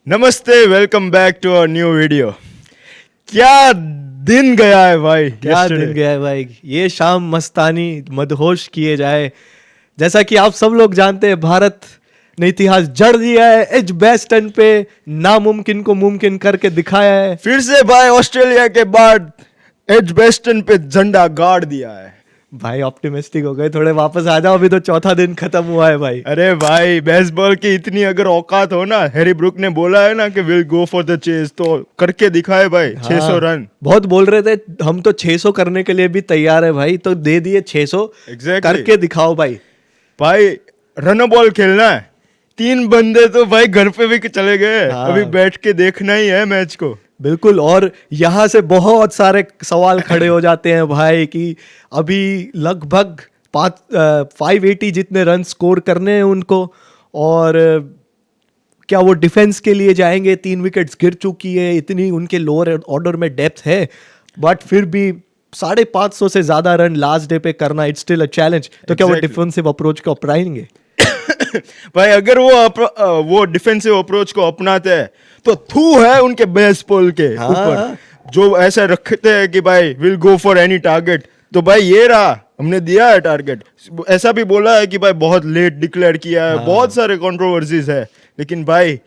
नमस्ते, welcome back to our new video. क्या दिन गया है भाई, क्या दिन गया है भाई। ये शाम मस्तानी मदहोश किए जाए। जैसा कि आप सब लोग जानते हैं, भारत ने इतिहास जड़ दिया है। एज बेस्टन पे नामुमकिन को मुमकिन करके दिखाया है। फिर से भाई ऑस्ट्रेलिया के बाद एजबेस्टन पे झंडा गाड़ दिया है। भाई ऑप्टिमिस्टिक हो गए थोड़े, वापस आ जाओ। अभी तो चौथा दिन खत्म हुआ है भाई। अरे भाई, बेसबॉल की इतनी अगर औकात हो ना, हैरी ब्रुक ने बोला है ना कि will go for the chase, तो करके दिखाए भाई। 600 रन बहुत बोल रहे थे हम तो 600 करने के लिए भी तैयार है भाई, तो दे दिए 600। Exactly. करके दिखाओ भाई। भाई रन बॉल खेलना है। 3 बंदे तो भाई घर पे भी चले गए। हाँ। अभी बैठ के देखना ही है मैच को। बिल्कुल। और यहाँ से बहुत सारे सवाल खड़े हो जाते हैं भाई कि अभी लगभग 580 जितने रन स्कोर करने हैं उनको, और क्या वो डिफेंस के लिए जाएंगे? 3 विकेट्स गिर चुकी है, इतनी उनके लोअर ऑर्डर में डेप्थ है, बट फिर भी 550 से ज्यादा रन लास्ट डे पे करना, इट्स स्टिल अ चैलेंज। तो क्या वो Exactly. डिफेंसिव अप्रोच को अपनाएंगे? भाई अगर वो डिफेंसिव अप्रोच को अपनाते हैं तो थू है उनके बेसबॉल के हाँ। ऊपर, जो ऐसा रखते हैं कि भाई will go for any target. तो भाई ये रहा, हमने दिया है टारगेट। ऐसा भी बोला है कि भाई बहुत लेट डिक्लेयर किया है। हाँ। बहुत सारे कंट्रोवर्सीज है, लेकिन भाई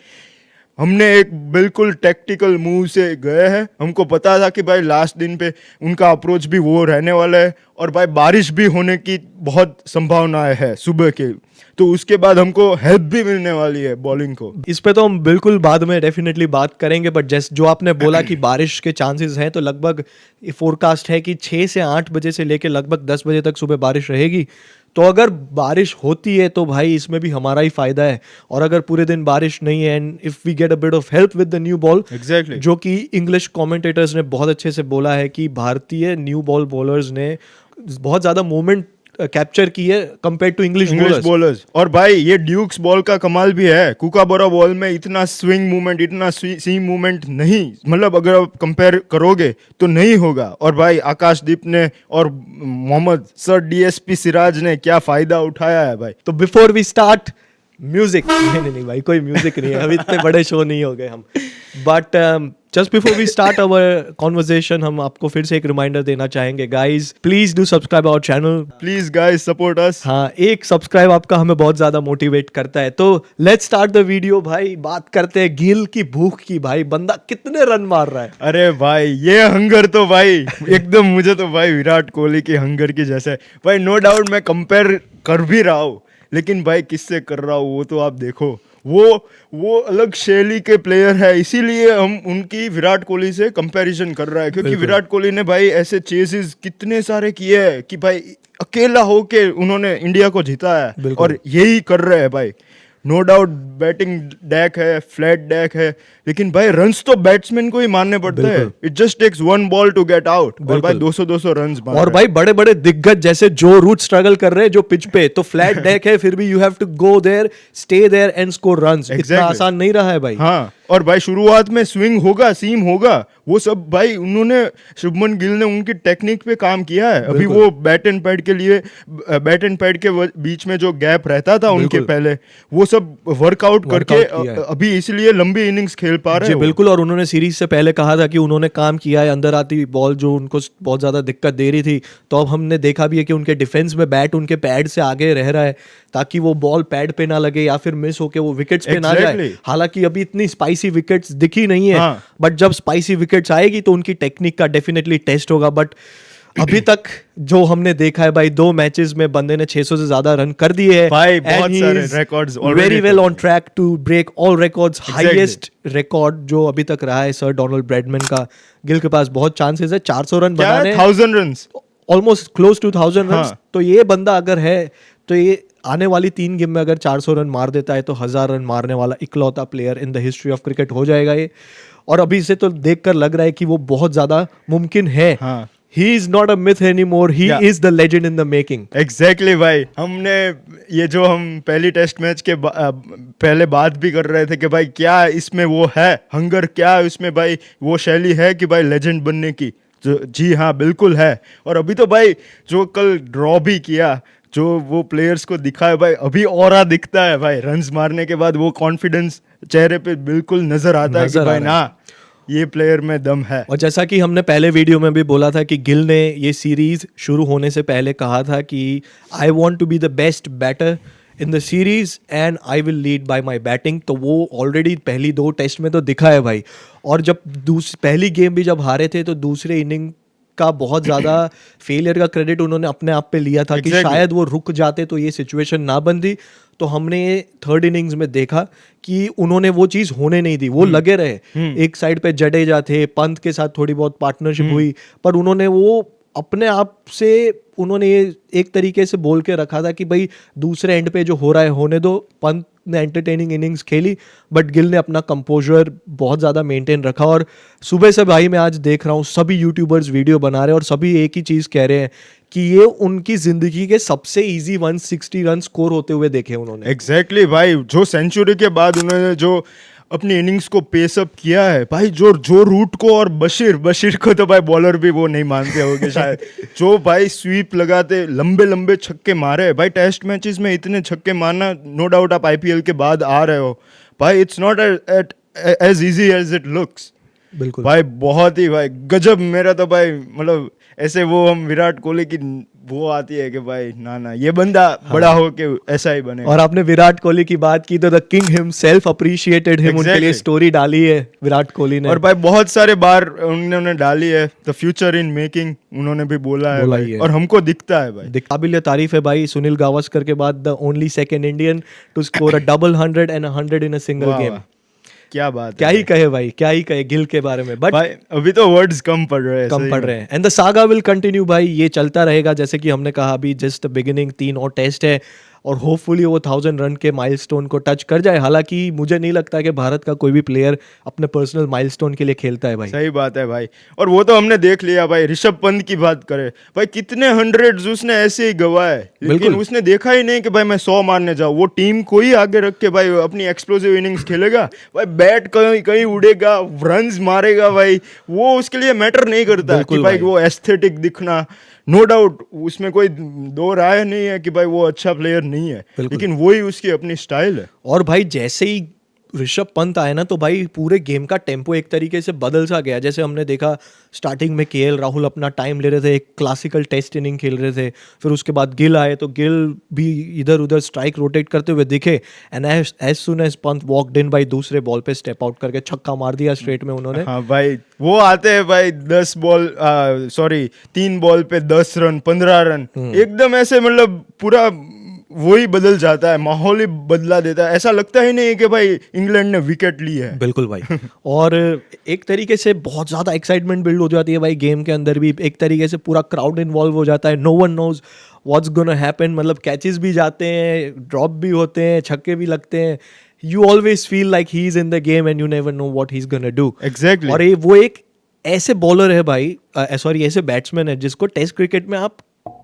हमने एक बिल्कुल टैक्टिकल मूव से गए हैं। हमको पता था कि भाई लास्ट दिन पे उनका अप्रोच भी वो रहने वाला है, और भाई बारिश भी होने की बहुत संभावनाएं है सुबह के, तो उसके बाद हमको हेल्प भी मिलने वाली है बॉलिंग को। इस पे तो हम बिल्कुल बाद में डेफिनेटली बात करेंगे, बट जैसे जो आपने बोला कि बारिश के चांसेस हैं, तो लगभग फोरकास्ट है कि 6 से 8 बजे से लेके लगभग 10 बजे तक सुबह बारिश रहेगी। तो अगर बारिश होती है तो भाई इसमें भी हमारा ही फायदा है। और अगर पूरे दिन बारिश नहीं है, and if we get a bit of help with the new ball, Exactly. जो कि इंग्लिश कमेंटेटर्स ने बहुत अच्छे से बोला है कि भारतीय न्यू बॉल बॉलर्स ने बहुत ज्यादा मूवमेंट कैप्चर की है कंपेयर टू इंग्लिश बॉलर्स। और भाई ये ड्यूक्स बॉल का कमाल भी है। कुकाबोरा बॉल में इतना स्विंग मूवमेंट, इतना सीम मूवमेंट नहीं, मतलब अगर आप कंपेयर करोगे तो नहीं होगा। और भाई आकाशदीप ने और मोहम्मद सर डीएसपी सिराज ने क्या फायदा उठाया है भाई। तो बिफोर वी स्टार्ट म्यूजिक, नहीं भाई, कोई म्यूजिक नहीं है, अभी इतने बड़े शो नहीं हो गए हम। But just before we start our conversation, हम आपको फिर से एक रिमाइंडर देना चाहेंगे, guys please do subscribe our channel. Please guys support us. हाँ, एक सब्सक्राइब आपका हमें बहुत ज्यादा मोटिवेट करता है। तो लेट्स स्टार्ट द वीडियो भाई। बात करते हैं गिल की भूख की। भाई बंदा कितने रन मार रहा है। अरे भाई ये हंगर तो भाई एकदम, मुझे तो भाई विराट कोहली की हंगर की जैसे है। भाई नो डाउट मैं कंपेयर कर भी रहा हूँ, लेकिन भाई किससे कर रहा हूँ वो तो आप देखो। वो अलग शैली के प्लेयर है, इसीलिए हम उनकी विराट कोहली से कंपैरिजन कर रहा है, क्योंकि बिल्कुल। विराट कोहली ने भाई ऐसे चेसेस कितने सारे किए हैं कि भाई अकेला होके उन्होंने इंडिया को जिताया है, बिल्कुल। और यही कर रहे हैं भाई। नो डाउट बैटिंग डेक है, फ्लैट डेक है, लेकिन भाई रन्स तो बैट्समैन को ही मारने पड़ते हैं। It just takes 1 ball to get out, और भाई 200 रन्स मार और भाई बड़े बड़े दिग्गज जैसे जो रूट स्ट्रगल कर रहे हैं जो पिच पे, तो फ्लैट डेक है, फिर भी you have to go there, stay there and score runs. इतना Exactly. आसान नहीं रहा है भाई। हाँ, और भाई शुरुआत में स्विंग होगा, सीम होगा, वो सब भाई उन्होंने, शुभमन गिल ने उनकी टेक्निक पे काम किया है। अभी बिल्कुल। वो बैट एंड पैड के लिए, बैट एंड पैड के बीच में जो गैप रहता था उनके बिल्कुल। पहले, वो सब वर्कआउट करके किया है। अभी इसलिए लंबी इनिंग्स खेल पा रहे जी हैं वो। बिल्कुल। और उन्होंने सीरीज से पहले कहा था कि उन्होंने काम किया है अंदर आती बॉल जो उनको बहुत ज्यादा दिक्कत दे रही थी। तो अब हमने देखा भी है कि उनके डिफेंस में बैट उनके पैड से आगे रह रहा है, ताकि वो बॉल पैड पे ना लगे या फिर मिस होके वो विकेट्स पे ना जाए। Exactly. हालांकि अभी इतनी स्पाइसी विकेट्स दिखी नहीं है, हाँ। बट जब स्पाइसी विकेट्स आएगी तो उनकी टेक्निक का डेफिनेटली टेस्ट होगा। बट अभी तक जो हमने देखा है भाई, 2 मैचेस में बंदे ने 600 से ज्यादा रन कर दिए हैं। भाई बहुत सारे records already वेरी वेल कर on track to break all records. Exactly. Highest record जो अभी तक रहा है सर डोनाल्ड ब्रैडमैन का। गिल के पास बहुत चांसेस है 400 रन क्या है, बनाने, 1000 runs. Almost close to 1000 run. हाँ। तो ये बंदा अगर है तो ये आने वाली 3 गेम में अगर 400 रन मार देता है तो 1000 रन मारने वाला इकलौता player in the history of cricket हो जाएगा ये। और अभी से तो देखकर लग रहा है कि वो बहुत ज्यादा मुमकिन है। हाँ। He is not a myth anymore. He Yeah. is the legend in the making. Exactly भाई, हमने ये जो हम पहली टेस्ट मैच के पहले बात भी कर रहे थे कि भाई क्या इसमें वो है हंगर, क्या इसमें भाई वो शैली है कि भाई लेजेंड बनने की। जी हाँ बिल्कुल है। और अभी तो भाई जो कल ड्रॉ भी किया, जो वो प्लेयर्स को दिखा है भाई, अभी ऑरा दिखता है भाई, रन्स मारने के बाद वो कॉन्फिडेंस चेहरे पे बिल्कुल नजर आता है कि नजर आ भाई रहा है। ना, ये प्लेयर में दम है। और जैसा कि हमने पहले वीडियो में भी बोला था कि गिल ने ये सीरीज शुरू होने से पहले कहा था कि I want to be the best batter in the series and I will lead by my batting. तो वो ऑलरेडी पहली 2 टेस्ट में तो दिखा है भाई। और जब पहली गेम भी जब हारे थे तो दूसरे इनिंग का बहुत ज़्यादा फेलियर का क्रेडिट उन्होंने अपने आप पे लिया था कि Exactly. शायद वो रुक जाते तो ये सिचुएशन ना बनती। तो हमने 3rd इनिंग्स में देखा कि उन्होंने वो चीज़ होने नहीं दी, वो लगे रहे। एक साइड पे जडेजा थे, पंत के साथ थोड़ी बहुत पार्टनरशिप हुई, पर उन्होंने वो अपने आप से उन्होंने ये एक तरीके से बोल के रखा था कि भाई दूसरे एंड पे जो हो रहा है होने दो। पंत ने एंटरटेनिंग इनिंग्स खेली बट गिल ने अपना कंपोजर बहुत ज़्यादा मेंटेन रखा। और सुबह से भाई मैं आज देख रहा हूँ सभी यूट्यूबर्स वीडियो बना रहे हैं और सभी एक ही चीज़ कह रहे हैं कि ये उनकी ज़िंदगी के सबसे इजी 160 रन स्कोर होते हुए देखे उन्होंने। एग्जैक्टली भाई, जो सेंचुरी के बाद उन्होंने जो अपनी इनिंग्स को पेस अप किया है भाई, जो रूट को, और बशीर को तो भाई बॉलर भी वो नहीं मानते होंगे शायद, जो भाई स्वीप लगाते, लंबे लंबे छक्के मारे भाई। टेस्ट मैचेस में इतने छक्के मारना, नो डाउट आप आईपीएल के बाद आ रहे हो भाई, it's not as easy as it looks बिल्कुल भाई, बहुत ही भाई गजब। मेरा तो भाई मतलब ऐसे वो हम विराट कोहली की वो आती है कि भाई ना ये बंदा बड़ा हो के ऐसा ही बने। और आपने विराट कोहली की बात की तो the king himself appreciated him. उनके लिए Exactly. स्टोरी डाली है विराट कोहली ने। और भाई बहुत सारे बार उन्होंने डाली है, द फ्यूचर इन मेकिंग उन्होंने भी बोला है बोला भाई, ही है। और हमको दिखता है भाई। काबिल तारीफ है भाई। सुनील गावस्कर के बाद the only second Indian to score a double 100 and 100 in a single वाह, गेम। वाह, क्या बात क्या है ही कहे भाई, क्या ही कहे गिल के बारे में। बट भाई, अभी तो वर्ड्स कम पड़ रहे हैं, कम सही पड़ में। रहे हैं। And the saga will continue भाई, ये चलता रहेगा। जैसे कि हमने कहा अभी जस्ट बिगिनिंग, 3 और टेस्ट है और होपफुली वो 1000 रन के माइलस्टोन को टच कर जाए। हालांकि मुझे नहीं लगता कि भारत का कोई भी प्लेयर अपने पर्सनल माइलस्टोन के लिए खेलता है भाई। सही बात है भाई, और वो तो हमने देख लिया भाई। ऋषभ पंत की बात करें भाई, कितने हंड्रेड्स उसने ऐसे ही गवाए, लेकिन बिल्कुल। उसने देखा ही नहीं कि भाई मैं 100 मारने जाऊँ। वो टीम को ही आगे रख के भाई अपनी एक्सप्लोसिव इनिंग्स खेलेगा भाई, बैट कहीं कहीं उड़ेगा, रन्स मारेगा भाई, वो उसके लिए मैटर नहीं करता बिल्कुल कि भाई भाई। वो एस्थेटिक दिखना। नो डाउट उसमें कोई दो राय नहीं है कि भाई वो अच्छा प्लेयर नहीं है, बिल्कुल। लेकिन वही उसकी अपनी स्टाइल है। और भाई जैसे ही ऋषभ पंत आए ना तो भाई पूरे गेम का टेम्पो एक तरीके से बदल सा गया। जैसे हमने देखा स्टार्टिंग में केएल राहुल अपना टाइम ले रहे थे, एक क्लासिकल टेस्ट इनिंग खेल रहे थे। फिर उसके बाद गिल आए तो गिल भी इधर उधर स्ट्राइक रोटेट करते हुए दिखे। And as soon as Pant walked in भाई, दूसरे बॉल पे स्टेप आउट करके छक्का मार दिया स्ट्रेट में उन्होंने। हाँ भाई, वो आते हैं भाई 3 बॉल पे 10 रन 15 रन, एकदम ऐसे मतलब पूरा वही बदल जाता है, माहौल ही बदला देता है। ऐसा लगता ही नहीं है कि भाई इंग्लैंड ने विकेट ली है। बिल्कुल भाई। और एक तरीके से बहुत ज़्यादा एक्साइटमेंट बिल्ड हो जाती है भाई गेम के अंदर भी। एक तरीके से पूरा क्राउड इन्वॉल्व हो जाता है। No one knows what's gonna happen. मतलब कैचेस भी जाते हैं, ड्रॉप भी होते हैं, छक्के भी लगते हैं। You always feel like he is in the game and you never know what he is gonna do. Exactly. और ये वो एक ऐसे बॉलर है भाई, सॉरी ऐसे बैट्समैन है जिसको टेस्ट क्रिकेट में आप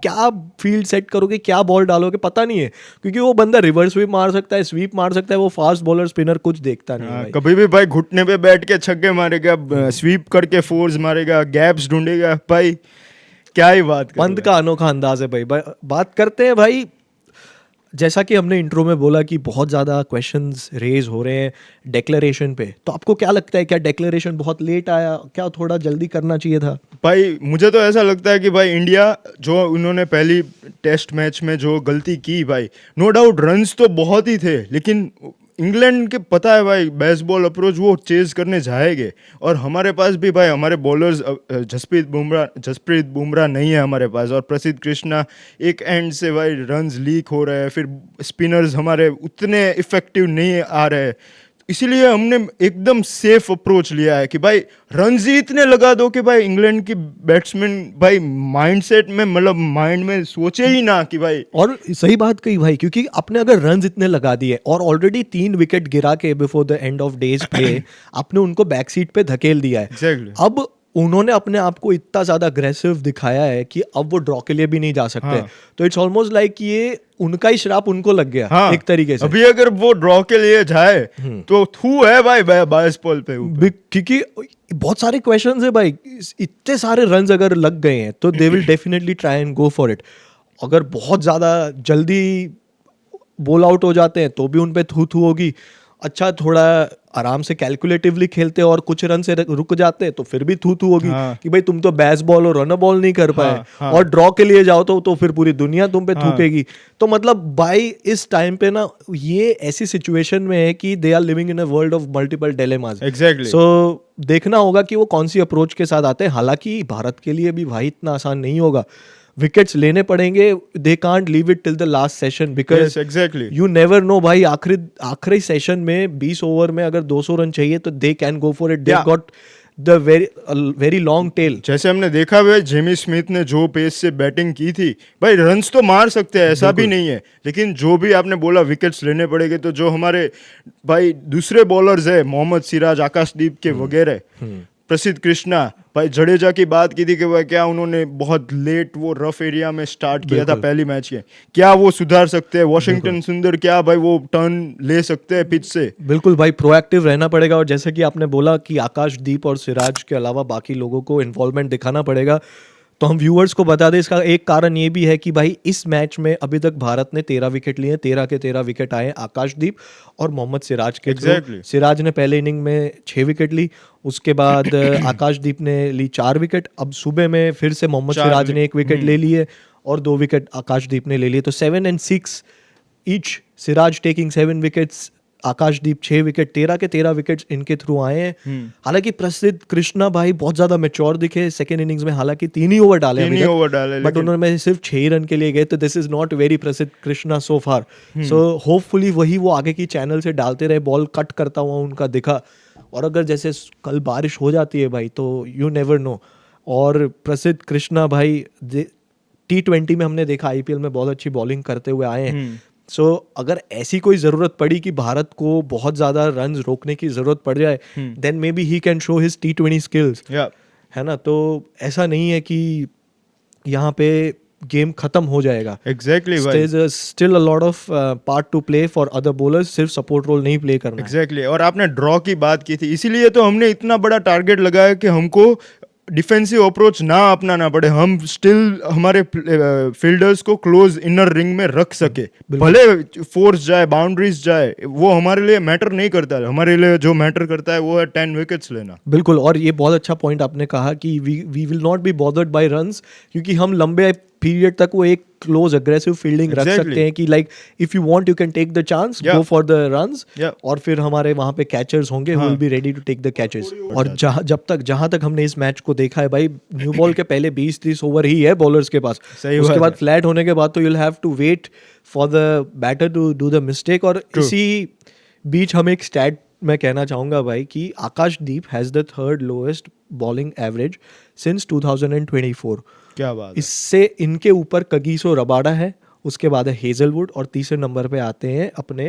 क्या फील्ड सेट करोगे, क्या बॉल डालोगे पता नहीं है, क्योंकि वो बंदा रिवर्स स्वीप मार सकता है, स्वीप मार सकता है। वो फास्ट बॉलर स्पिनर कुछ देखता नहीं है हाँ, भाई। कभी भी भाई घुटने पे बैठ के छक्के मारेगा, स्वीप करके फोर्स मारेगा, गैप्स ढूंढेगा भाई, क्या ही बात पंत का अनोखा अंदाज है भाई। बात करते हैं भाई, जैसा कि हमने इंट्रो में बोला कि बहुत ज़्यादा क्वेश्चंस रेज हो रहे हैं डिक्लेरेशन पे। तो आपको क्या लगता है, क्या डिक्लेरेशन बहुत लेट आया, क्या थोड़ा जल्दी करना चाहिए था? भाई मुझे तो ऐसा लगता है कि भाई इंडिया जो उन्होंने पहली टेस्ट मैच में जो गलती की भाई, नो डाउट रन्स तो बहुत ही थे, लेकिन इंग्लैंड के पता है भाई बेसबॉल अप्रोच वो चेज करने जाएंगे। और हमारे पास भी भाई हमारे बॉलर्स जसप्रीत बुमराह नहीं है हमारे पास, और प्रसिद्ध कृष्णा एक एंड से भाई रन्स लीक हो रहे हैं, फिर स्पिनर्स हमारे उतने इफेक्टिव नहीं आ रहे। इसीलिए हमने एकदम सेफ अप्रोच लिया है कि भाई रन्स ही इतने लगा दो कि भाई इंग्लैंड की बैट्समैन भाई माइंडसेट में, मतलब माइंड में सोचे ही ना कि भाई। और सही बात कही भाई, क्योंकि आपने अगर रन्स इतने लगा दिए और ऑलरेडी 3 विकेट गिरा के before the end of days play आपने उनको बैक सीट पे धकेल दिया है। Exactly. अब उन्होंने अपने आप को इतना ज्यादा अग्रेसिव दिखाया है कि अब वो ड्रॉ के लिए भी नहीं जा सकते। हाँ। तो इट्स ऑलमोस्ट लाइक ये उनका ही श्राप उनको लग गया। हाँ, एक तरीके से। अभी अगर वो ड्रॉ के लिए जाए तो थू है भाई 22 बॉल पे ऊपर। क्योंकि बहुत सारे क्वेश्चंस है भाई, इतने सारे रन्स अगर लग गए हैं तो they will definitely try and go for it. अगर बहुत ज़्यादा जल्दी बॉल आउट हो जाते हैं तो भी उन पे थू थू होगी। अच्छा थोड़ा आराम से कैलकुलेटिवली खेलते हैं और कुछ रन से रुक जाते हैं तो फिर भी थू थू होगी हाँ। कि भाई तुम तो बैस बॉल और रन बॉल नहीं कर पाए। हाँ। और ड्रॉ के लिए जाओ तो फिर पूरी दुनिया तुम पे हाँ। थूकेगी। तो मतलब भाई इस टाइम पे ना ये ऐसी सिचुएशन में है कि they are living in a world of multiple dilemmas. Exactly. So देखना होगा कि वो कौन सी अप्रोच के साथ आते हैं। हालांकि भारत के लिए भी भाई इतना आसान नहीं होगा, विकेट्स लेने पड़ेंगे। They can't leave it till the last session because exactly. You never know भाई। आखिरी सेशन में 20 ओवर में अगर 200 रन चाहिए तो they can go for it. They Yeah. Got the very long tail. जैसे हमने देखा हुआ है, जेमी स्मिथ ने जो पेस से बैटिंग की थी भाई, रन्स तो मार सकते हैं, ऐसा भी नहीं है, लेकिन जो भी आपने बोला विकेट्स लेने पड़ेंगे, तो जो हमारे भाई दूसरे बॉलर्स है, मोहम्मद सिराज, आकाशदीप के वगैरह, प्रसिद्ध कृष्णा, भाई जडेजा की बात की थी कि वह क्या उन्होंने बहुत लेट वो रफ एरिया में स्टार्ट किया था पहली मैच के, क्या वो सुधार सकते हैं? वॉशिंगटन सुंदर क्या भाई वो टर्न ले सकते हैं पिच से? बिल्कुल भाई, प्रोएक्टिव रहना पड़ेगा। और जैसे कि आपने बोला कि आकाशदीप और सिराज के अलावा बाकी लोगों को इन्वॉल्वमेंट दिखाना पड़ेगा, तो हम व्यूअर्स को बता दें इसका एक कारण ये भी है कि भाई इस मैच में अभी तक भारत ने 13 विकेट लिए, 13 के 13 विकेट आए आकाशदीप और मोहम्मद सिराज के थ्रू। Exactly. सिराज ने पहले इनिंग में 6 विकेट ली, उसके बाद आकाशदीप ने ली 4 विकेट। अब सुबह में फिर से मोहम्मद 4 सिराज ने 1 विकेट ले लिए और 2 विकेट आकाशदीप ने ले लिए। तो 7 and 6 each, Siraj taking 7 wickets, Akashdeep 6 wicket, 13 के 13 विकेट्स इनके थ्रू आए हैं। हालांकि प्रसिद्ध कृष्णा भाई बहुत ज्यादा मैच्योर दिखे सेकेंड इनिंग्स में, हालांकि 3 ही ओवर डाले तीन ही ओवर डाले, बट उन्होंने सिर्फ 6 रन के लिए गए। तो दिस इज नॉट वेरी प्रसिद्ध कृष्णा सो फार। सो होपफुली वही वो आगे की चैनल से डालते रहे, बॉल कट करता हुआ उनका दिखा। और अगर जैसे कल बारिश हो जाती है भाई तो यू नेवर नो। और प्रसिद्ध कृष्णा भाई T20 में हमने देखा, IPL में बहुत अच्छी बॉलिंग करते हुए आए हैं। सो अगर ऐसी कोई ज़रूरत पड़ी कि भारत को बहुत ज़्यादा रन रोकने की ज़रूरत पड़ जाए, then maybe he can show his T20 skills, है ना। तो ऐसा नहीं है कि यहाँ पे गेम खत्म हो जाएगा। एग्जैक्टली भाई, still a lot of part two play for other bowlers, सिर्फ सपोर्ट रोल नहीं प्ले करना है। एग्जैक्टली। और आपने ड्रॉ की बात की थी, इसीलिए तो हमने इतना बड़ा टारगेट लगाया कि हमको डिफेंसिव अप्रोच ना अपनाना पड़े, हम स्टिल हमारे फील्डर्स को क्लोज इनर रिंग में रख सके, भले फोर्स जाए, बाउंड्रीज जाए, वो हमारे लिए मैटर नहीं करता है। हमारे लिए जो मैटर करता है वो है 10 विकेट्स लेना। बिल्कुल, और ये बहुत अच्छा पॉइंट आपने कहा कि we will not be bothered by runs, क्योंकि हम लंबे पीरियड तक वो एक क्लोज अग्रेसिव फील्डिंग रख सकते हैं कि like if you want you can take the chance, go for the runs, और फिर हमारे वहां पे कैचर्स होंगे who will be ready to take the catches. और जहां तक हमने इस मैच को देखा है भाई, न्यू बॉल के पहले 20-30 ओवर ही है बॉलर्स के पास, उसके बाद फ्लैट होने के बाद तो you will have to wait for the batter to do the mistake. और इसी बीच हम एक स्टैट मैं कहना चाहूंगा भाई कि Akash Deep has the 3rd lowest bowling average since 2024। क्या बात है। इससे इनके ऊपर कगिसो रबाडा है, उसके बाद है हेजलवुड, और तीसरे नंबर पे आते हैं अपने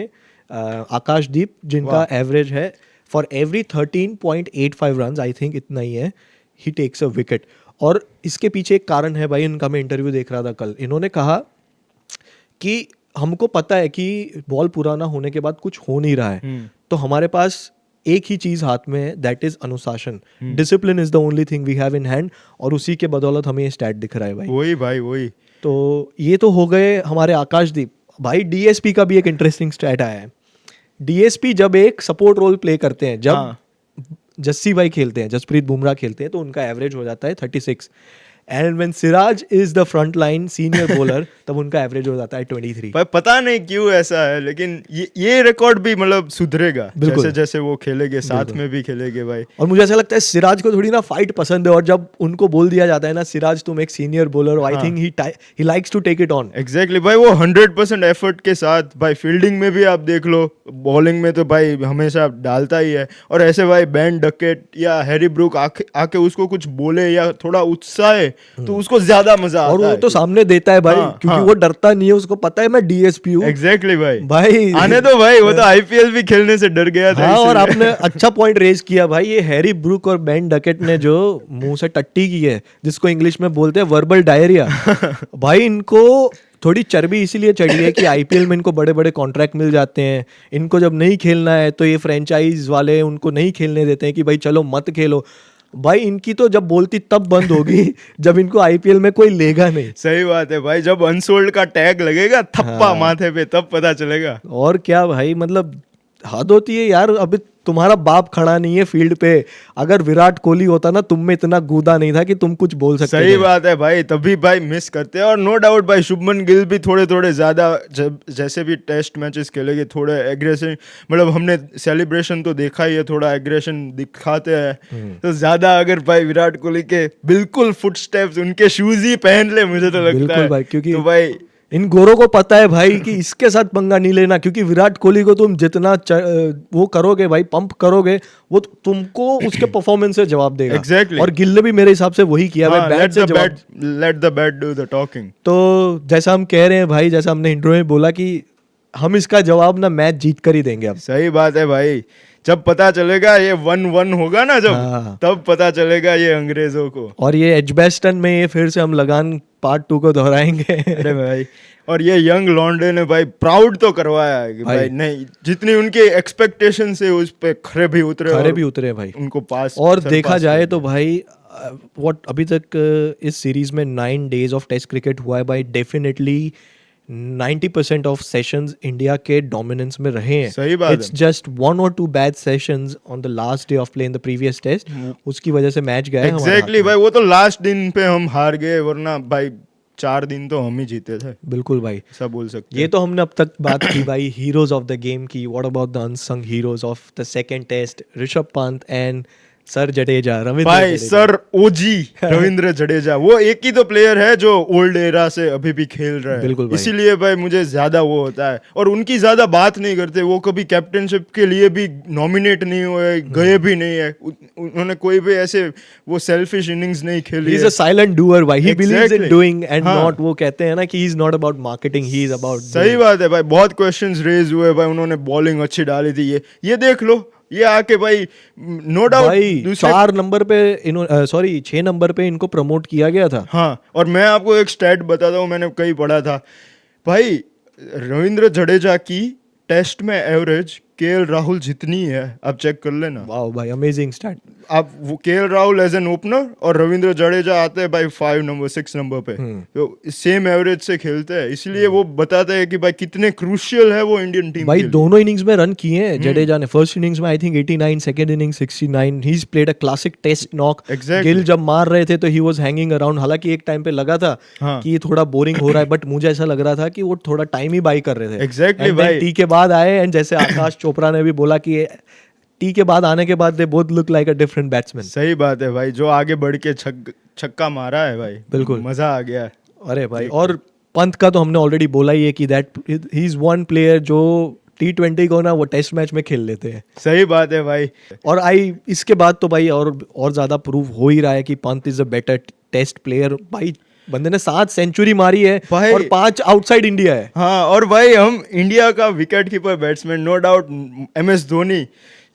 आकाशदीप, जिनका एवरेज है for every 13.85 run, I think इतना ही है, ही टेक्स अ विकेट। और इसके पीछे एक कारण है भाई, इनका मैं इंटरव्यू देख रहा था कल, इन्होंने कहा कि हमको पता है कि बॉल पुराना होने के बाद कुछ हो नहीं रहा है, तो हमारे पास एक ही चीज हाथ में है, दैट इज अनुशासन। Discipline is the only thing we have in hand, और उसी के बदौलत हमें ये स्टैट दिख रहा है भाई। वही भाई, वही। तो ये तो हो गए हमारे आकाशदीप भाई। DSP का भी एक इंटरेस्टिंग स्टैट आया है। DSP जब एक सपोर्ट रोल प्ले करते हैं, जब जस्सी भाई खेलते हैं, जसप्रीत बुमराह खेलते हैं, तो उनका एवरेज हो जाता है 36, and when Siraj is the front line senior bowler तब उनका एवरेज हो जाता है 23। भाई पता नहीं क्यों ऐसा है, लेकिन ये रिकॉर्ड भी मतलब सुधरेगा जैसे जैसे वो खेलेंगे, साथ में भी खेलेंगे भाई। और मुझे ऐसा लगता है सिराज को थोड़ी ना फाइट पसंद है, और जब उनको बोल दिया जाता है ना सिराज तुम एक सीनियर बॉलर हो, I think he likes to take it on. Exactly भाई, वो 100% एफर्ट के साथ भाई, फील्डिंग में भी आप देख लो, बॉलिंग में तो भाई हमेशा डालता ही है। और ऐसे भाई बेन डकेट या हैरी ब्रूक आके उसको कुछ बोले या थोड़ा उत्साह तो उसको ज्यादा मजा आता है। और वो तो सामने देता है भाई, क्योंकि वो डरता नहीं है, उसको पता है मैं DSP हूँ। एग्जैक्टली भाई आने दो भाई, वो तो IPL भी खेलने से डर गया था। हाँ, और आपने अच्छा पॉइंट रेज किया भाई, ये हैरी ब्रूक और बेन डकेट ने जो मुंह से टट्टी की है, जिसको इंग्लिश में बोलते हैं वर्बल डायरिया, भाई इनको थोड़ी चर्बी इसीलिए चढ़ी है कि IPL में इनको बड़े बड़े कॉन्ट्रैक्ट मिल जाते हैं, इनको जब नहीं खेलना है तो ये फ्रेंचाइज वाले उनको नहीं खेलने देते हैं कि भाई चलो मत खेलो। भाई इनकी तो जब बोलती तब बंद होगी जब इनको आईपीएल में कोई लेगा नहीं। सही बात है भाई, जब अनसोल्ड का टैग लगेगा थप्पा हाँ। माथे पे तब पता चलेगा। और क्या भाई, मतलब हद होती है यार। अभी तुम्हारा बाप खड़ा नहीं है फील्ड पे, अगर विराट कोहली होता ना तुम में इतना गूदा नहीं था कि तुम कुछ बोल सकते सही थे। बात है भाई, तभी भाई मिस करते हैं। और नो डाउट भाई शुभमन गिल भी थोड़े थोड़े ज्यादा, जब जैसे भी टेस्ट मैचेस खेलेंगे थोड़े एग्रेशन, मतलब हमने सेलिब्रेशन तो देखा ही है, थोड़ा एग्रेशन दिखाते हैं। तो ज्यादा अगर भाई विराट कोहली के बिल्कुल फुटस्टेप्स, उनके शूज ही पहन ले मुझे तो लगता बिल्कुल है भाई, क्योंकि तो भाई इन गोरों को पता है भाई कि इसके साथ पंगा नहीं लेना, क्योंकि विराट कोहली को तुम जितना वो करोगे भाई, पंप करोगे, वो तुमको उसके परफॉर्मेंस से जवाब देगा। Exactly. और गिल ने भी मेरे हिसाब से वही किया भाई, हाँ, बैट से जवाब। let the bat do the talking। तो जैसा हम कह रहे हैं भाई, जैसा हमने इंट्रो में बोला कि हम इसका जवाब ना मैच जीत कर ही देंगे अब। सही बात है भाई, जब पता चलेगा ये 1-1 होगा ना जब, हाँ। तब पता चलेगा ये अंग्रेजों को। और ये एजबेस्टन में ये फिर से हम लगान पार्ट 2 को दोहराएंगे। अरे भाई, और ये यंग लॉन्डे ने भाई प्राउड तो करवाया है कि भाई नहीं, जितनी उनकी एक्सपेक्टेशन से उस पे खरे भी उतरे, खरे और भी उतरे भाई। उनको पास और सरपास देखा जाए कर तो दिया। भाई व्हाट अभी तक इस सीरीज में 9 डेज ऑफ टेस्ट क्रिकेट हुआ है भाई, डेफिनेटली 90% ऑफ सेशंस इंडिया के डोमिनेंस में रहे हैं। सही बात इट्स है। Just 1 or 2 bad sessions on the last day of play in the previous test, उसकी वजह से मैच गया है हमारे हाथ एग्जैक्टली में। भाई, वो तो लास्ट दिन पे हम हार गए, वरना भाई 4 दिन तो हम ही जीते थे, बिल्कुल भाई। ऐसा बोल सकते ये हैं। तो हमने अब तक बात की भाई हीरोज ऑफ द गेम की। What about the unsung heroes of the second test, Rishabh Pant and sir Jadeja, Ravindra भाई जडेजा। सर ओजी रविंद्र जडेजा, वो एक ही तो प्लेयर है जो ओल्ड एरा से अभी भी खेल रहा है। बिल्कुल भाई। इसीलिए भाई मुझे ज्यादा वो होता है, और उनकी ज्यादा बात नहीं करते। वो कभी कैप्टनशिप के लिए भी नॉमिनेट नहीं हुए, गए भी नहीं है, उन्होंने कोई भी ऐसे वो सेल्फिश इनिंग्स नहीं खेली He is है। a silent doer भाई, he believes in Exactly. doing and हाँ। not, वो कहते हैं ना कि he is not about marketing, he is about सही doing। बात है भाई, बहुत क्वेश्चंस रेज हुए भाई, उन्होंने बॉलिंग अच्छी डाली थी। ये देख लो, ये आके भाई नो भाई डाउट 4 नंबर पे सॉरी 6 नंबर पे इनको प्रमोट किया गया था। हाँ, और मैं आपको एक स्टैट बताता हूँ, मैंने कहीं पढ़ा था भाई, रविंद्र जडेजा की टेस्ट में एवरेज केएल राहुल जितनी है, आप चेक कर लेना। वाह भाई, अमेजिंग स्टार्ट। आप वो KL Rahul as an opener और रविंद्र जडेजा आते हैं भाई 5 नंबर 6 नंबर पे, तो सेम एवरेज से खेलते हैं। इसलिए वो बताते हैं कि भाई कितने क्रूशियल है वो इंडियन टीम भाई के लिए। दोनों इनिंग्स में रन किए हैं जडेजा ने। फर्स्ट इनिंग्स में I think 89, second inning 69। He is played a classic test knock. Exactly. Gill जब मार रहे थे तो ही वाज हैंगिंग अराउंड। हालांकि एक टाइम पे लगा था हाँ। कि ये थोड़ा बोरिंग हो रहा है, बट मुझे ऐसा लग रहा था कि वो थोड़ा टाइम ही बाई कर रहे थे। Exactly And then भाई। टी के बाद आए, एंड जैसे आकाश चोपड़ा ने भी बोला कि टी के बाद आने के बाद they both look like a different batsman. सही बात है भाई, जो आगे बढ़ के छक्का मारा है भाई, बिल्कुल। मजा आ गया। अरे भाई, और पंत का तो हमने ऑलरेडी बोला ही है कि that he is one player जो T20 को ना वो टेस्ट मैच में खेल लेते हैं। सही बात है भाई। और इसके बाद तो भाई और ज्यादा प्रूव हो ही रहा है कि Pant is a better test player. भाई बंदे ने 7 सेंचुरी मारी है भाई। और 5 आउटसाइड इंडिया है। हाँ, और भाई हम इंडिया का wicket keeper batsman, no doubt MS Dhoni,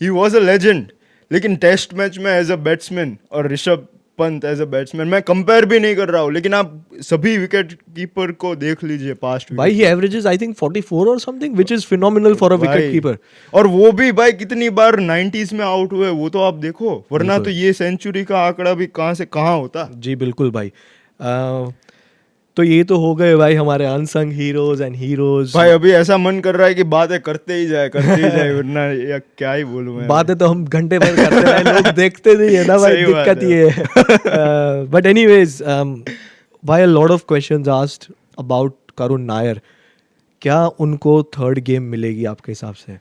he was a legend, लेकिन टेस्ट मैच में एज अ बैट्समैन और Rishabh Pant as a batsman, मैं कंपेयर भी नहीं कर रहा हूँ, लेकिन आप सभी विकेट कीपर को देख लीजिए पास्ट। भाई ही एवरेजेस आई थिंक 44 और something, which is phenomenal for a wicket keeper. और वो भी भाई कितनी बार 90s में आउट हुए, वो तो आप देखो, वरना तो ये सेंचुरी का आंकड़ा भी कहाँ से कहाँ होता। जी बिल्कुल भाई। तो ये तो हो गए भाई हमारे अनसंग हीरोज एंड हीरोज। भाई अभी ऐसा मन कर रहा है कि बातें करते ही जाए वरना या क्या ही बोलूं मैं। बातें तो हम घंटे भर करते रहे, लोग देखते नहीं है ना भाई, सही बात दिक्कत है। ये है। बट एनीवेज भाई, a lot of questions asked about Karun Nair. क्या उनको थर्ड गेम मिलेगी आपके हिसाब से?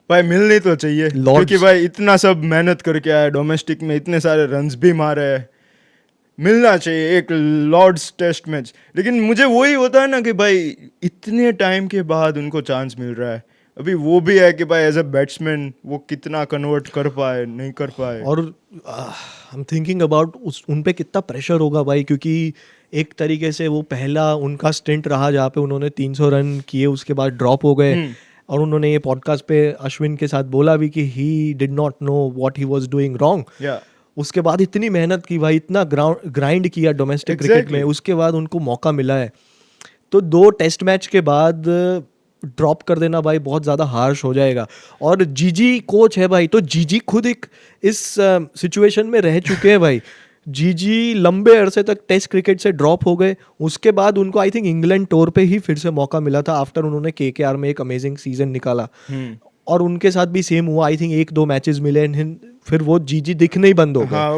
भाई मिलनी तो चाहिए, Lords- क्योंकि भाई इतना सब मेहनत करके आया, डोमेस्टिक में इतने सारे रन्स भी मारे हैं, मिलना चाहिए एक लॉर्ड्स टेस्ट मैच। लेकिन मुझे वही होता है ना कि भाई इतने टाइम के बाद उनको चांस मिल रहा है, अभी वो भी है कि भाई एज अ बैट्समैन वो कितना कन्वर्ट कर पाए नहीं कर पाए। और आई एम थिंकिंग अबाउट उन पे कितना प्रेशर होगा भाई, क्योंकि एक तरीके से वो पहला उनका स्टिंट रहा जहाँ पे उन्होंने 300 रन किए, उसके बाद ड्रॉप हो गए। और उन्होंने ये पॉडकास्ट पे अश्विन के साथ बोला भी कि he did not know what he was doing wrong. या उसके बाद इतनी मेहनत की भाई, इतना ग्राइंड किया डोमेस्टिक क्रिकेट में, उसके बाद उनको मौका मिला है। तो 2 टेस्ट मैच के बाद ड्रॉप कर देना भाई बहुत ज़्यादा हार्श हो जाएगा। और जीजी कोच है भाई, तो जीजी खुद एक इस सिचुएशन में रह चुके हैं भाई। जीजी लंबे अरसे तक टेस्ट क्रिकेट से ड्रॉप हो गए, उसके बाद उनको आई थिंक इंग्लैंड टूर पे ही फिर से मौका मिला था आफ्टर उन्होंने केकेआर में एक अमेजिंग सीजन निकाला। और उनके साथ भी सेम हुआ, आई थिंक 1-2 मैचेस मिले and फिर वो जीजी दिखने ही बंद हो गए। हाँ,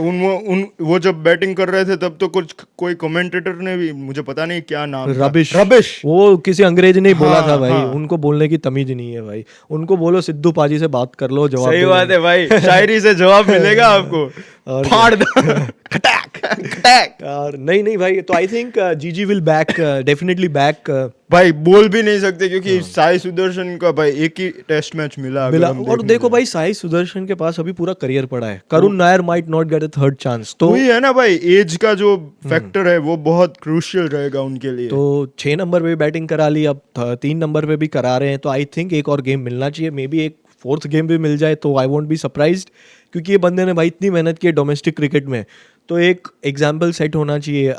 वो जब बैटिंग कर रहे थे तब तो कोई कमेंटेटर ने भी, मुझे पता नहीं क्या नाम था, रबिश वो किसी अंग्रेज ने ही बोला हाँ, था भाई। हाँ। उनको बोलने की तमीज नहीं है भाई, उनको बोलो सिद्धू पाजी से बात कर लो, जवाब सही दे बात देंगे। है भाई, शायरी से जवाब मिलेगा आपको। और फाड़ दो खटाक खटाक। और नहीं भाई, तो आई थिंक जीजी विल बैक, डेफिनेटली बैक। भाई बोल भी नहीं सकते क्योंकि साई सुदर्शन का भाई एक ही टेस्ट मैच मिला अगर हम और देखने देखो जाएं। भाई साई सुदर्शन के पास अभी पूरा करियर पड़ा है। Karun Nair might not get a third chance, तो वही है ना भाई, एज का जो फैक्टर है वो बहुत क्रूशियल रहेगा उनके लिए। तो 6 नंबर पे भी बैटिंग करा ली, अब 3 नंबर पे भी करा रहे हैं, तो आई थिंक एक और गेम मिलना चाहिए, मे बी एक 4th गेम भी मिल जाए तो आई वोंट बी सरप्राइज्ड। क्योंकि ये बंदे ने भाई इतनी मेहनत की है डोमेस्टिक क्रिकेट में, तो एक एग्जाम्पल सेट होना चाहिए।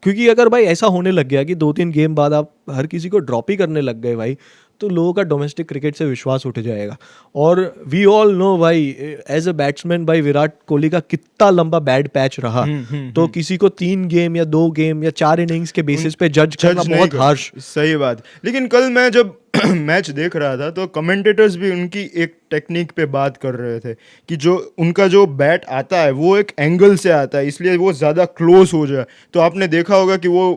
क्योंकि अगर भाई ऐसा होने लग गया कि 2-3 गेम बाद आप हर किसी को ड्रॉप ही करने लग गए भाई, तो लोगों का डोमेस्टिक क्रिकेट से विश्वास उठ जाएगा। और वी ऑल नो भाई एज अ बैट्समैन भाई विराट कोहली का कितना लंबा बैड पैच रहा, तो किसी को 3 गेम या 2 गेम या 4 इनिंग्स के बेसिस पे जज करना नहीं बहुत कर- हार्श। सही बात। लेकिन कल मैं जब मैच देख रहा था तो कमेंटेटर्स भी उनकी एक टेक्निक पे बात कर रहे थे कि जो उनका जो बैट आता है वो एक एंगल से आता है, इसलिए वो ज़्यादा क्लोज हो जाए। तो आपने देखा होगा कि वो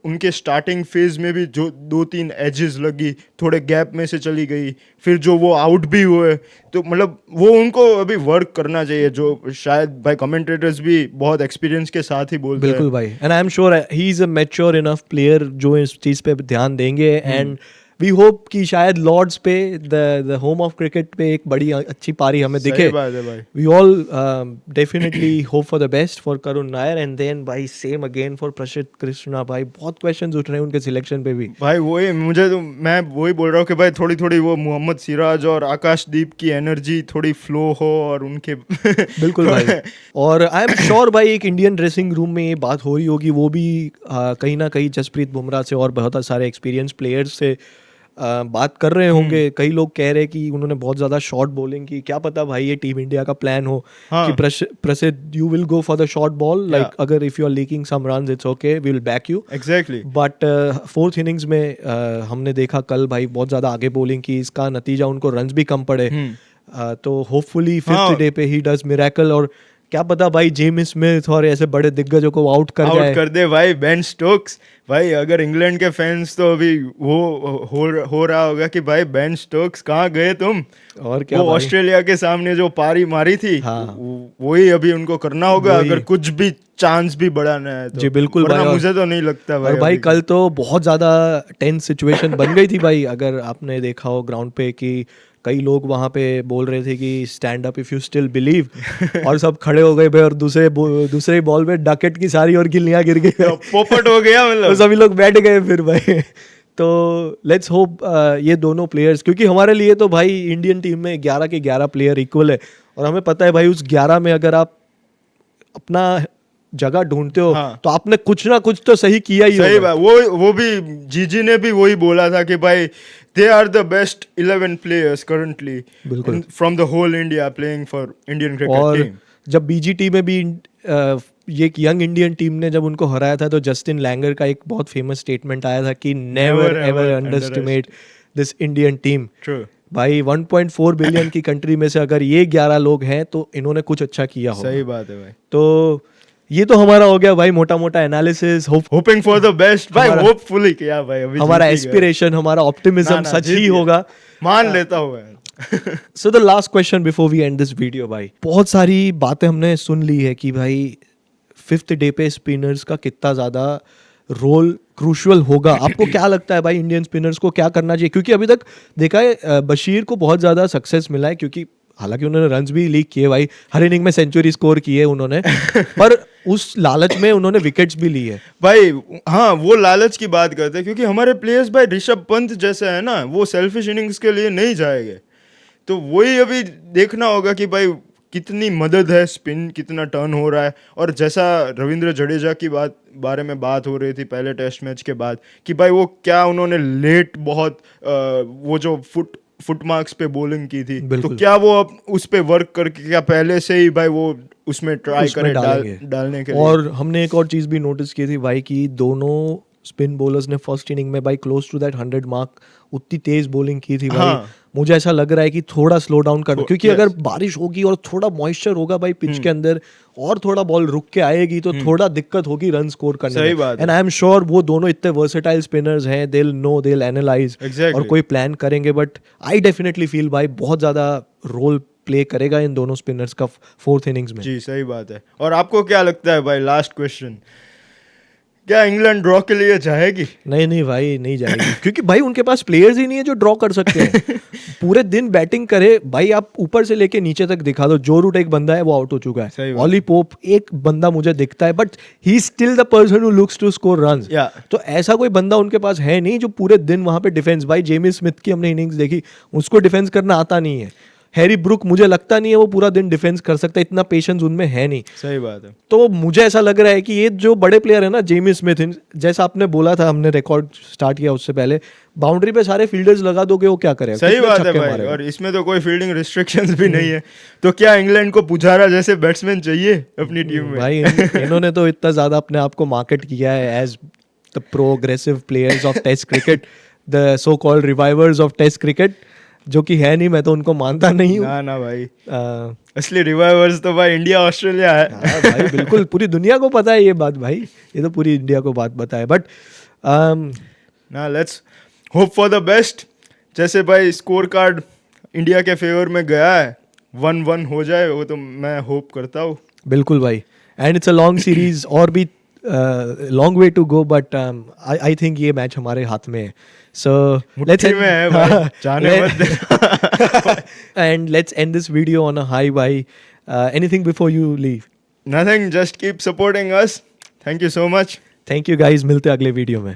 उनके स्टार्टिंग फेज में भी जो 2-3 एजेस लगी, थोड़े गैप में से चली गई, फिर जो वो आउट भी हुए, तो मतलब वो उनको अभी वर्क करना चाहिए, जो शायद भाई कमेंटेटर्स भी बहुत एक्सपीरियंस के साथ ही बोलते हैं। बिल्कुल भाई, and I am sure he is a mature enough player जो इस चीज़ पे ध्यान देंगे। एंड वी होप कि शायद लॉर्ड्स पे द होम ऑफ क्रिकेट पे एक बड़ी अच्छी पारी हमें दिखे। सही बात है भाई। We all definitely hope for the best for Karun Nair, and then भाई same again for Prasidh Krishna. भाई बहुत क्वेश्चंस उठ रहे हैं उनके सिलेक्शन पे भी। भाई वही मैं वही बोल रहा हूँ कि भाई थोड़ी थोड़ी वो मोहम्मद सिराज और आकाशदीप की एनर्जी थोड़ी फ्लो हो और उनके बिल्कुल भाई। और आई एम श्योर भाई एक इंडियन ड्रेसिंग रूम में ये बात हो रही होगी, वो भी कहीं ना कहीं जसप्रीत बुमराह से और बहुत सारे एक्सपीरियंस प्लेयर्स से बात कर रहे होंगे। कई लोग कह रहे हैं कि उन्होंने बहुत ज़्यादा शॉर्ट बॉलिंग की, क्या पता भाई ये टीम इंडिया का प्लान हो कि Prasidh you will go for the short ball, like अगर if you are leaking some runs it's okay, we will back you. Exactly. But 4th innings में हमने देखा कल भाई बहुत ज़्यादा आगे बॉलिंग की, इसका नतीजा उनको रन्स भी कम पड़े। तो होपफुली 5th डे पे ही डज मिरेकल, और क्या पता भाई जेम्स स्मिथ और ऐसे बड़े दिग्गजों को आउट कर दे भाई। बेन स्टोक्स भाई, अगर इंग्लैंड के फैंस तो अभी वो हो रहा होगा कि भाई बेन स्टोक्स कहाँ गए तुम, और क्या वो ऑस्ट्रेलिया के सामने जो पारी मारी थी, हाँ। वही अभी उनको करना होगा अगर कुछ भी चांस भी बढ़ाना है तो। जी बिल्कुल वरना भाई, मुझे तो नहीं लगता भाई। और भाई अभी कल तो बहुत ज़्यादा टेंस सिचुएशन बन गई थी भाई। अगर आपने देखा हो ग्राउंड पे कि कई लोग वहाँ पे बोल रहे थे कि stand up if you still believe, और सब खड़े हो गए भाई, और दूसरे बॉल पे डकेट की सारी और गिल्लियाँ गिर गई, पोपट हो गया तो मतलब। सभी लोग बैठ गए फिर भाई। तो लेट्स होप ये दोनों प्लेयर्स, क्योंकि हमारे लिए तो भाई इंडियन टीम में 11 के 11 प्लेयर इक्वल है, और हमें पता है भाई उस 11 में अगर आप अपना जगह ढूंढते हो, हाँ। तो आपने कुछ ना कुछ तो सही किया ही सही होगा। बात। वो भी जीजी ने भी वही बोला था कि भाई they are the best 11 players currently बिल्कुल। From the whole India playing for Indian cricket और टीम। जब बीजीटी में भी ये यंग इंडियन टीम ने जब उनको हराया था, तो जस्टिन लैंगर का एक बहुत फेमस स्टेटमेंट आया था कि never ever underestimate this Indian team. True भाई 1.4 बिलियन की कंट्री में से अगर ये 11 लोग हैं तो इन्होंने कुछ अच्छा किया होगा। सही बात है भाई। तो ये तो हमारा हो गया भाई मोटा मोटा analysis, hoping for the best भाई, होपफुली किया भाई। अभी हमारा जीत ही गए। एस्पिरेशन, हमारा ऑप्टिमिज्म ना, सच जीत ही गए। होगा। मान लेता हूँ मैं। So the last question before we end this video भाई, बहुत सारी बातें हमने सुन ली है कि भाई 5th डे पे स्पिनर्स का कितना ज़्यादा रोल क्रूशियल होगा। आपको क्या लगता है भाई इंडियन स्पिनर्स को क्या करना चाहिए? क्योंकि अभी तक देखा है बशीर को बहुत ज़्यादा सक्सेस मिला है, क्योंकि हालांकि उन्होंने रन्स भी लीक किए भाई, हर इनिंग में सेंचुरी स्कोर की है उन्होंने, पर उस लालच में उन्होंने विकेट्स भी ली है भाई। हाँ, वो लालच की बात करते हैं क्योंकि हमारे प्लेयर्स भाई ऋषभ पंत जैसे है ना, वो सेल्फिश इनिंग्स के लिए नहीं जाएंगे। तो वही अभी देखना होगा कि भाई कितनी मदद है, स्पिन कितना टर्न हो रहा है। और जैसा रविंद्र जडेजा की बारे में बात हो रही थी पहले टेस्ट मैच के बाद कि भाई वो क्या उन्होंने लेट बहुत वो जो फुट मार्क्स पे बॉलिंग की थी, तो बिल्कुल। क्या वो अब उस पे वर्क करके क्या पहले से ही भाई वो उसमें ट्राई उसमें करे डालेंगे। डालने के लिए। और हमने एक और चीज़ भी नोटिस की थी भाई कि दोनों स्पिन बॉलर्स ने फर्स्ट इनिंग में भाई क्लोज टू दैट 100 मार्क उतनी तेज बॉलिंग की थी भाई। हाँ। मुझे ऐसा लग रहा है कि थोड़ा स्लो डाउन करना, क्योंकि yes. अगर बारिश होगी और थोड़ा मॉइस्चर होगा भाई पिच के अंदर और थोड़ा बॉल रुक के आएगी तो थोड़ा दिक्कत होगी रन स्कोर करने सही में। बात है। एंड आई एम श्योर वो दोनों इतने वर्सेटाइल स्पिनर्स हैं, they will know, they will analyse Exactly. और कोई प्लान करेंगे। बट आई डेफिनेटली फील भाई बहुत ज़्यादा रोल प्ले करेगा इन दोनों स्पिनर्स का फोर्थ इनिंग्स में। जी सही बात है। और आपको क्या लगता है भाई, लास्ट क्वेश्चन, क्या इंग्लैंड ड्रॉ के लिए जाएगी? नहीं भाई, नहीं जाएगी क्योंकि भाई उनके पास प्लेयर्स ही नहीं है जो ड्रॉ कर सकते हैं। पूरे दिन बैटिंग करे भाई, आप ऊपर से लेके नीचे तक दिखा दो, जो रूट एक बंदा है वो आउट हो चुका सही है, बात। ऑली पोप एक बंदा मुझे दिखता है, but he is still the person who looks to score runs. या तो ऐसा कोई बंदा उनके पास है नहीं जो पूरे दिन वहां पे डिफेंस, भाई जेमी स्मिथ की हमने इनिंग्स देखी, उसको डिफेंस करना आता नहीं है। हैरी ब्रुक मुझे लगता नहीं है वो पूरा दिन डिफेंस कर सकता है, इतना पेशेंस उनमें है नहीं। सही बात है। तो मुझे ऐसा लग रहा है कि ये जो बड़े प्लेयर है ना, जेमी स्मिथ, जैसा आपने बोला था, हमने रिकॉर्ड स्टार्ट किया उससे पहले, बाउंड्री पे सारे फील्डर्स लगा दोगे वो क्या करेगा? सही कितने बात है छक्के भाई। मारेगा? और इसमें तो कोई फील्डिंग रिस्ट्रिक्शंस भी नहीं है। तो क्या इंग्लैंड को पुजारा जैसे बैट्समैन चाहिए अपनी टीम में? भाई इन्होंने तो इतना ज्यादा अपने आप को मार्केट किया है as the progressive players of test cricket, the so called revivers of test cricket, जो कि है नहीं, मैं तो उनको मानता नहीं हूँ। ना भाई, असली रिवाइवर्स तो भाई इंडिया ऑस्ट्रेलिया है। हाँ भाई बिल्कुल, पूरी दुनिया को पता है ये बात भाई, ये तो पूरी इंडिया को बात पता है। बट ना let's hope for the best. जैसे भाई स्कोर कार्ड इंडिया के फेवर में गया है, 1-1 हो जाए वो तो मैं होप करता हूँ। बिल्कुल भाई, and it's a long series और भी long way to go, but I think ये मैच हमारे हाथ में है। सो मुट्ठी में है भाई, जाने मत देना। And let's end this video on a high भाई। Anything before you leave? Nothing, just keep supporting us. Thank you so much. Thank you guys, मिलते हैं अगले वीडियो में।